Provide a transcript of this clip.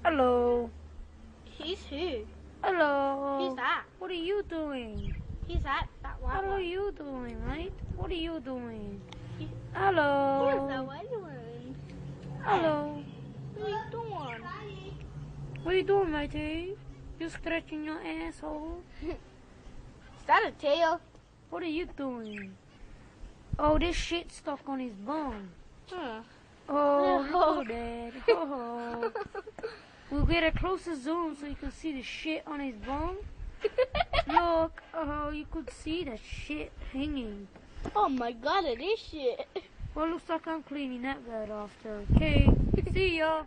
Hello. He's who? Hello. Who's that? What are you doing? He's that white What are one. you doing, mate? What are you doing? He's Hello. the white one. Hello. What are you doing? What are you doing, matey? You stretching your asshole? Is that a tail? What are you doing? Oh, this shit stuck on his bum. Huh. Oh, No. look at that. Oh. We'll get a closer zoom so you can see the shit on his bum. Look, oh, you could see the shit hanging. Oh my god, it is shit. Well, looks like I'm cleaning that guy off too. Okay, see ya.